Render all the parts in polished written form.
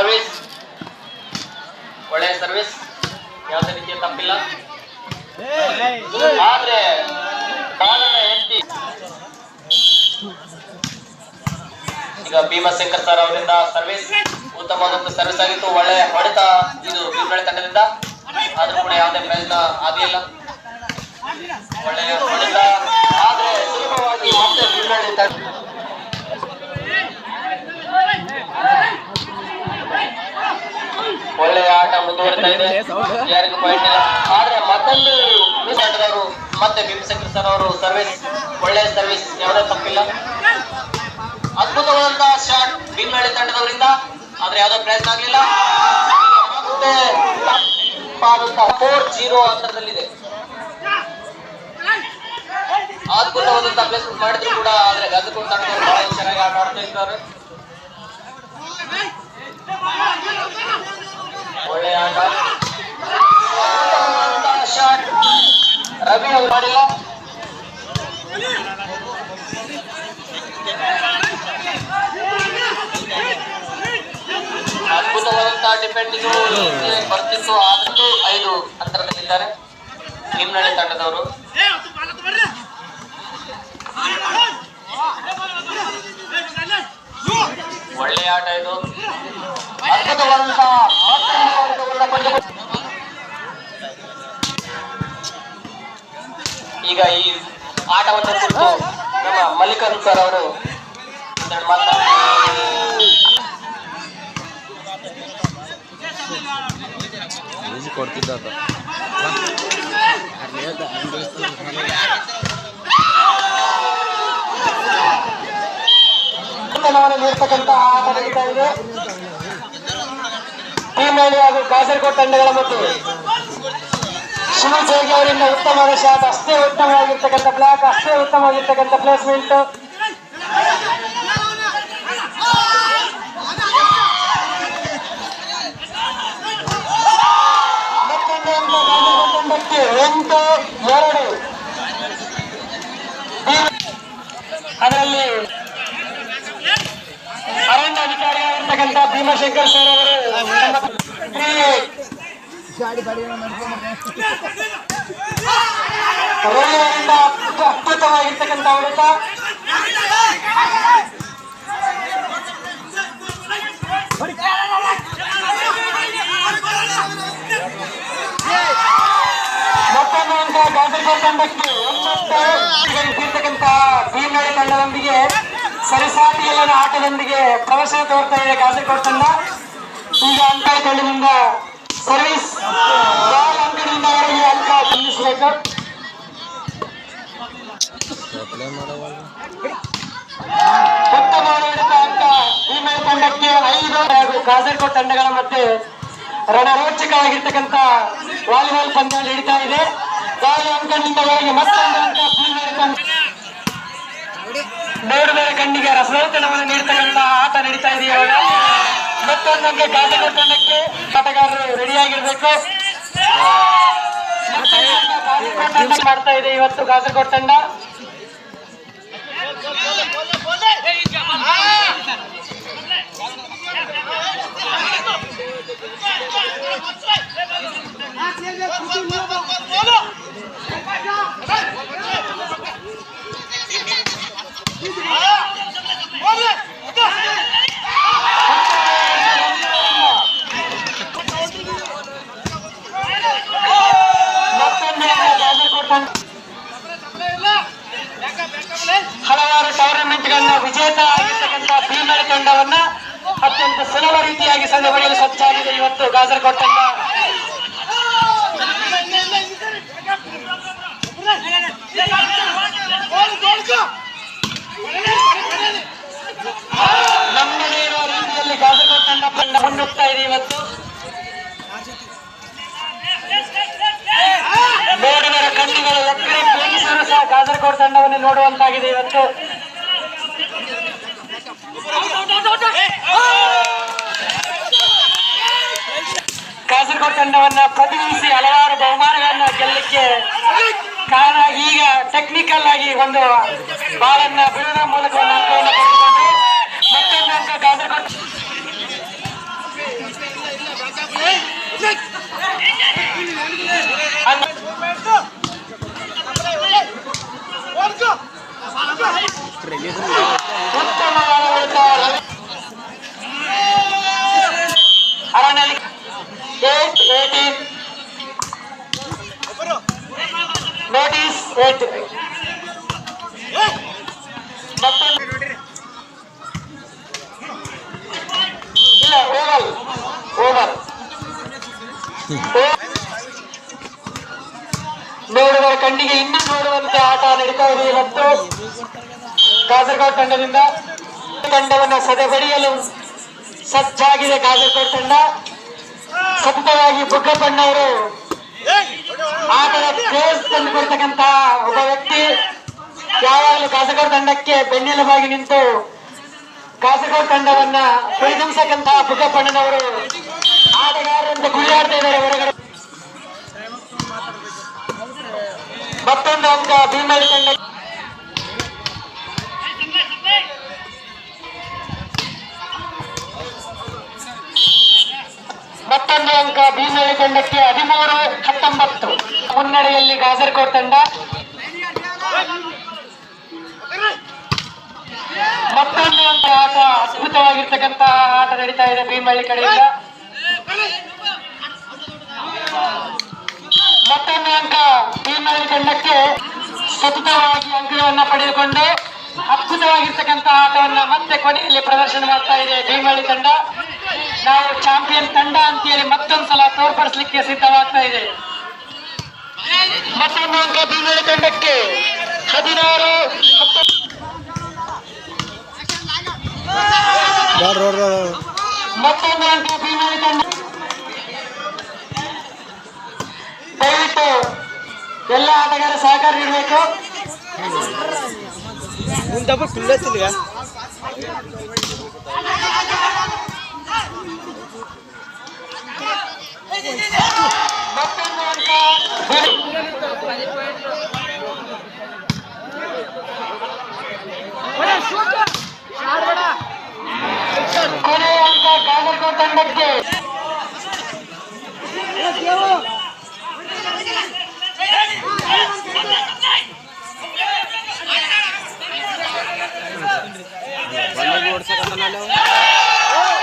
Service, ಒಳ್ಳೆಯ service, ಯಾವುದೇ ರೀತಿಯ ತಪ್ಪಿಲ್ಲ. ಆದ್ರೆ ಬಾಲನ್ನ ಎತ್ತಿ ಈಗ ಭೀಮಶಂಕರ್ ಸರ್ ಅವರಿಂದ ಸರ್ವಿಸ್ ಉತ್ತಮವಾದಂತ ಸರ್ವಿಸ್ ಆಗಿತ್ತು. ಒಳ್ಳೆಯ ಹೊಡೆತ ಇದು ಭೀಮನಳ್ಳಿ ತಂಡದಿಂದ, ಆದ್ರೂ ಕೂಡ ಯಾವುದೇ ಪ್ರಯತ್ನ ಆಗಲಿಲ್ಲ. ಒಳ್ಳೆಯ ಹೊಡೆತ ಆದ್ರೆ ಸುಲಭವಾಗಿ ಮತ್ತೆ ಭೀಮನಳ್ಳಿ ತಂಡ ಒಳ್ಳೆಯ ಆಟ ಮುಂದುವರಿತಾ ಇದೆ, ಯಾರಿಗೂ ಪಾಯಿಂಟ್ ಇಲ್ಲ. ಆದ್ರೆ ಮತ್ತೊಂದು ತಂಡದವರು ಮತ್ತೆ ಭೀಮಶಂಕರ್ ಸರ್ ಅವರು ಸರ್ವಿಸ್, ಒಳ್ಳೆಯ ಸರ್ವಿಸ್, ಯಾವುದೇ ತಪ್ಪಿಲ್ಲ. ಅದ್ಭುತವಾದಂತಹ ಶಾಟ್ ಭೀಮನಳ್ಳಿ ತಂಡದವರಿಂದ, ಆದ್ರೆ ಯಾವುದೋ ಪ್ರಯತ್ನ ಆಗಲಿಲ್ಲ. ಮತ್ತೆ 4-0 ಅಂತರದಲ್ಲಿದೆ. ಅದ್ಭುತವಾದಂತಹ ಪ್ಲೇಸ್ಮೆಂಟ್ ಮಾಡಿದ್ರು ಕೂಡ, ಆದ್ರೆ ಗದಗೂರು ತಂಡದವರು ಬಹಳ ಚೆನ್ನಾಗಿ ಆಟ ಆಡ್ತಾ ಇದ್ದಾರೆ. ಒಳ್ಳೆಯ ಆಟ, ಶಾಟ್ ರವಿ ಅವರು ಮಾಡಿಲ್ಲ. ಅದ್ಭುತವಾದಂತಹ ಡಿಫೆಂಡಿಂಗ್ ಬರ್ತಿತ್ತು. 6-5 ಅಂತರದಲ್ಲಿದ್ದಾರೆ ಭೀಮನಳ್ಳಿ ತಂಡದವರು. ಒಳ್ಳೆಯ ಆಟ ಇದು, ಅದ್ಭುತವಾದಂತಹ ಈಗ ಈ ಆಟವನ್ನು ಕುರಿತು ನಮ್ಮ ಮಲ್ಲಿಕಾರ್ಜುನ್ ಸರ್ ಅವರು ನೀಡ್ತಕ್ಕಂತಹ ಆಟ ನಡೀತಾ ಇದೆ. ಭೀಮನಳ್ಳಿ ಹಾಗೂ ಕಾಸರಗೋಡು ತಂಡಗಳ ಮತ್ತು ಶಿವನ್ ಜೋಗಿ ಅವರಿಂದ ಉತ್ತಮವಾದ ಶಾಟ್, ಅಷ್ಟೇ ಉತ್ತಮವಾಗಿರ್ತಕ್ಕಂಥ ಬ್ಲಾಕ್, ಅಷ್ಟೇ ಉತ್ತಮವಾಗಿರ್ತಕ್ಕಂಥ ಪ್ಲೇಸ್ಮೆಂಟ್. ಮತ್ತೊಂದು 8-2 ಅದರಲ್ಲಿ ಅರಣ್ಯಾಧಿಕಾರಿಯಾಗಿರ್ತಕ್ಕಂಥ ಭೀಮಶಂಕರ್ ಸರ್ ಅವರು ಅದ್ಭುತವಾಗಿರ್ತಕ್ಕಂಥ ಹೊಡೆತ. ಮತ್ತೊಂದು ಅಂಕ ಕಾಸರಗೋಡು ತಂಡಕ್ಕೆ 9 ಭೀಮನಳ್ಳಿ ತಂಡದೊಂದಿಗೆ ಸರಿಸಾಟಿಯಲ್ಲಿನ ಆಟದೊಂದಿಗೆ ಪ್ರದರ್ಶನ ತೋರ್ತಾ ಇದೆ ಕಾಸರಗೋಡು ತಂಡ. ಈಗ ಅಂಕ ತಂಡದಿಂದ ಸರ್ವಿಸ್ ಬಾಲ್ ಅಂಕದಿಂದ ಅವರಿಗೆ ಅಂಕ ಬಂಧಿಸಬೇಕು. ಉತ್ತಮವಾದ ಅಂಕ ಭೀಮನಳ್ಳಿ ತಂಡಕ್ಕೆ 5 ಹಾಗೂ ಕಾಸರಗೋಡು ತಂಡಗಳ ಮಧ್ಯೆ ರಣರೋಚಕವಾಗಿರ್ತಕ್ಕಂಥ ವಾಲಿಬಾಲ್ ಪಂದ್ಯ ನಡೀತಾ ಇದೆ. 4 ಅಂಕದಿಂದ ಅವರಿಗೆ ಮತ್ತೊಂದು ಅಂಕ ಭೀಮನಳ್ಳಿ ತಂಡ. ನೋಡಿದರೆ ಕಣ್ಣಿಗೆ ರಸದೌತಣವನ್ನು ನೀಡ್ತಕ್ಕಂಥ ಆಟ ನಡೀತಾ ಇದೆ. ಇವಾಗ ಮತ್ತೊಂದು ಅಂಕ ಕಾಸರಗೋಡು ತಂಡಕ್ಕೆ. ಆಟಗಾರರು ರೆಡಿಯಾಗಿರ್ಬೇಕು. ಮಾಡ್ತಾ ಇದೆ ಇವತ್ತು ಕಾಸರಗೋಡು ತಂಡ. ಹಲವಾರು ಟೂರ್ನಮೆಂಟ್ಗಳನ್ನ ವಿಜೇತ ಆಗಿರ್ತಕ್ಕಂಥ ಭೀಮನಳ್ಳಿ ತಂಡವನ್ನ ಅತ್ಯಂತ ಸುಲಭ ರೀತಿಯಾಗಿ ಸೆಳೆ ಹೊಡೆಯಲು ಸಜ್ಜಾಗಿದೆ ಇವತ್ತು ಕಾಸರಗೋಡು ತಂಡ. ನಮ್ಮದೇ ಇರುವ ರೀತಿಯಲ್ಲಿ ಕಾಸರಗೋಡು ತಂಡ ಮುನ್ನುಗ್ತಾ ಇದೆ ಇವತ್ತು. ನೋಡಿದರ ಕಣ್ಣುಗಳು ಎಕ್ಕರೆ ಪೊಲೀಸರು ಸಹ ಕಾಸರಗೋಡು ತಂಡವನ್ನು ನೋಡುವಂತಾಗಿದೆ ಇವತ್ತು. ಕಾಸರಗೋಡು ತಂಡವನ್ನ ಪ್ರತಿನಿಧಿಸಿ ಹಲವಾರು ಬಹುಮಾನಗಳನ್ನ ಗೆಲ್ಲಕ್ಕೆ ಕಾರಣ. ಈಗ ಟೆಕ್ನಿಕಲ್ ಆಗಿ ಒಂದು ಬಾಳನ್ನ ಬಿಡುವ ಮೂಲಕ ಒಂದು ಅಂಕವನ್ನು ಪಡೆದುಕೊಂಡು ಮತ್ತೊಂದು ಅಂಕ ಕಾಸರಗೋಡು ಓವರ್. ನೋಡುವ ಕಣ್ಣಿಗೆ ಇನ್ನೂ ನೋಡುವಂತೆ ಆಟ ನಡೀತಾ ಇದೆ ಇವತ್ತು ಕಾಸರಗೋಡು ತಂಡದಿಂದ. ತಂಡವನ್ನು ಸದೆಬಡಿಯಲು ಸಜ್ಜಾಗಿದೆ ಕಾಸರಗೋಡು ತಂಡ. ಸತತವಾಗಿ ಬುಗ್ಗಪ್ಪಣ್ಣವರು ಆಟದ ಕ್ರೇಜ್ ತಂದು ಕೊಡ್ತಕ್ಕಂತ ಒಬ್ಬ ವ್ಯಕ್ತಿ. ಯಾವಾಗಲೂ ಕಾಸರಗೋಡು ತಂಡಕ್ಕೆ ಬೆನ್ನೆಲುಬಾಗಿ ನಿಂತು ಕಾಸರಗೋಡು ತಂಡವನ್ನ ಪರಿಗಣಿಸತಕ್ಕಂತಹ ಬುಗ್ಗಪ್ಪಣ್ಣನವರು ಆಟಗಾರರಂತೆ ಕುಣಿಯಾಡ್ತಾ ಇದ್ದಾರೆ ಹೊರಗಡೆ. ಮತ್ತೊಂದು ಅಂಕ ಭೀಮಳ್ಳಿ ತಂಡ. ಮತ್ತೊಂದು ಅಂಕ ಭೀಮಳ್ಳಿ ತಂಡಕ್ಕೆ 13-19 ಮುನ್ನಡೆಯಲ್ಲಿ ಕಾಸರಗೋಡು ತಂಡ. ಮತ್ತೊಂದು ಅಂಕ ಆಟ ಅದ್ಭುತವಾಗಿರ್ತಕ್ಕಂತಹ ಆಟ ನಡೀತಾ ಇದೆ ಭೀಮಳ್ಳಿ ಕಡೆಯಿಂದ. ಮತ್ತೊಂದು ಅಂಕ ಭೀಮಳ್ಳಿ ತಂಡಕ್ಕೆ ಸತತವಾಗಿ ಅಂಕಗಳನ್ನು ಪಡೆದುಕೊಂಡು ಅದ್ಭುತವಾಗಿರ್ತಕ್ಕಂಥ ಆಟವನ್ನ ಮತ್ತೆ ಕೊನೆಯಲ್ಲಿ ಪ್ರದರ್ಶನ ಮಾಡ್ತಾ ಇದೆ ಭೀಮಳ್ಳಿ ತಂಡ. ನಾವು ಚಾಂಪಿಯನ್ ತಂಡ ಅಂತೇಳಿ ಮತ್ತೊಂದ್ಸಲ ತೋರ್ಪಡಿಸಲಿಕ್ಕೆ ಸಿದ್ಧವಾಗ್ತಾ ಇದೆ. ಮತ್ತೊಂದು ಅಂಕ ಭೀಮಳ್ಳಿ ತಂಡಕ್ಕೆ 16-19. ಮತ್ತೊಂದು ಅಂಕ ಭೀಮಳ್ಳಿ ತಂಡ. ದಯವಿಟ್ಟು ಎಲ್ಲ ಆಟಗಾರ ಸಹಕಾರ ನೀಡಬೇಕು. ಮತ್ತೊಂದು ಅಂಕ ಕೊನೆಯ ಅಂಕ ಕಾಸರಗೋಡು ತಂಡಕ್ಕೆ.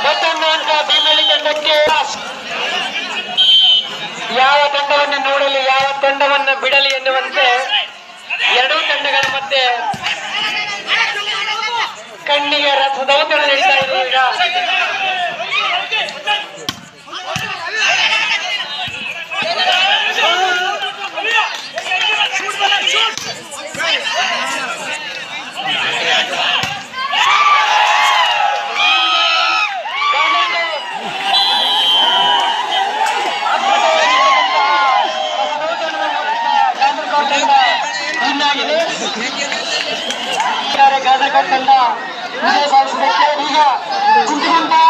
ಮತ್ತೊಂದು ಅಂಕ ಭೀಮಳ್ಳಿ ತಂಡಕ್ಕೆ. ಯಾವ ತಂಡವನ್ನು ನೋಡಲಿ ಯಾವ ತಂಡವನ್ನು ಬಿಡಲಿ ಎನ್ನುವಂತೆ ಎರಡೂ ತಂಡಗಳ ಮಧ್ಯೆ ಕಣ್ಣಿಗೆ ರಥದೌತಣ ನಡೀತಾ ಇದೆ ಈಗ. ಕಾಸರಗೋಡು ತಂಡ ವಿಜಯ ಸಾಧಿಸಲಿಕ್ಕೆ ಈಗ ಕುಂತಿರುವಂತಹ